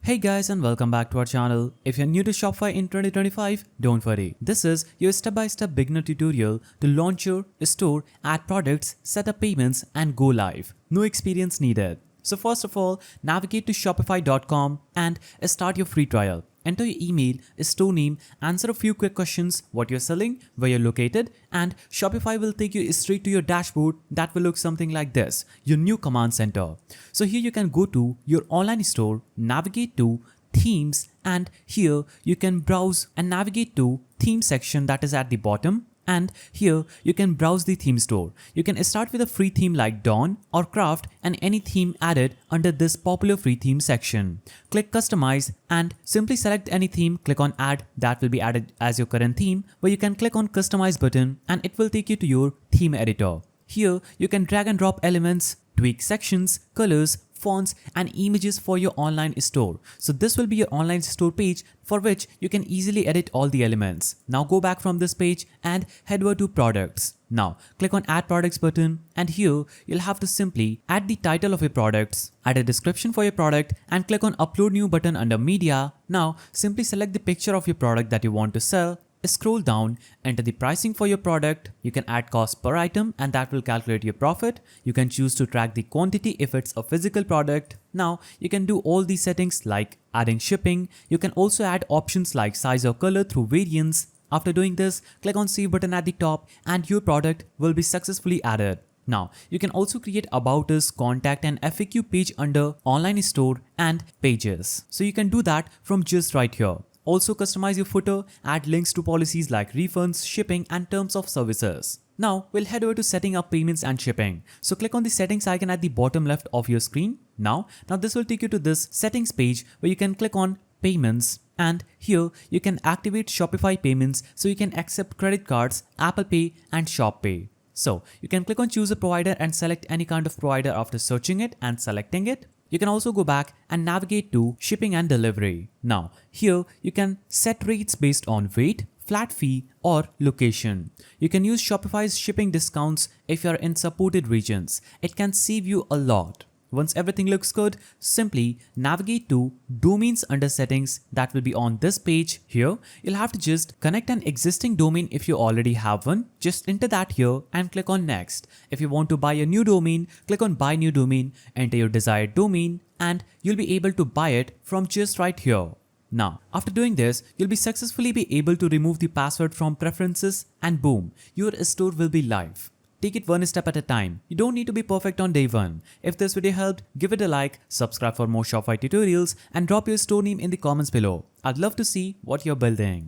Hey guys and welcome back to our channel. If you're new to Shopify in 2025, don't worry. This is your step-by-step beginner tutorial to launch your store, add products, set up payments and go live. No experience needed. So first of all, navigate to shopify.com and start your free trial. Enter your email, store name, answer a few quick questions, what you're selling, where you're located, and Shopify will take you straight to your dashboard that will look something like this, your new command center. So here you can go to your online store, navigate to themes, and here you can browse and navigate to theme section that is at the bottom. And here you can browse the theme store. You can start with a free theme like Dawn or Craft and any theme added under this popular free theme section. Click customize and simply select any theme, click on add, that will be added as your current theme, where you can click on customize button and it will take you to your theme editor. Here you can drag and drop elements, tweak sections, colors, fonts and images for your online store. So this will be your online store page for which you can easily edit all the elements. Now go back from this page and head over to products. Now click on add products button and here you'll have to simply add the title of your products, add a description for your product and click on upload new button under media. Now simply select the picture of your product that you want to sell. Scroll down, enter the pricing for your product. You can add cost per item and that will calculate your profit. You can choose to track the quantity if it's a physical product. Now you can do all these settings like adding shipping. You can also add options like size or color through variants. After doing this, click on save button at the top and your product will be successfully added. Now, you can also create About Us, Contact and FAQ page under Online Store and Pages. So you can do that from just right here. Also customize your footer, add links to policies like refunds, shipping and terms of services. Now we'll head over to setting up payments and shipping. So click on the settings icon at the bottom left of your screen. Now this will take you to this settings page where you can click on payments and here you can activate Shopify payments so you can accept credit cards, Apple Pay and Shop Pay. So you can click on choose a provider and select any kind of provider after searching it and selecting it. You can also go back and navigate to shipping and delivery. Now, here you can set rates based on weight, flat fee or location. You can use Shopify's shipping discounts if you are in supported regions. It can save you a lot. Once everything looks good, simply navigate to domains under settings that will be on this page here. You'll have to just connect an existing domain if you already have one. Just enter that here and click on next. If you want to buy a new domain, click on buy new domain, enter your desired domain and you'll be able to buy it from just right here. Now, after doing this, you'll be successfully be able to remove the password from preferences and boom, your store will be live. Take it one step at a time. You don't need to be perfect on day one. If this video helped, give it a like, subscribe for more Shopify tutorials and drop your store name in the comments below. I'd love to see what you're building.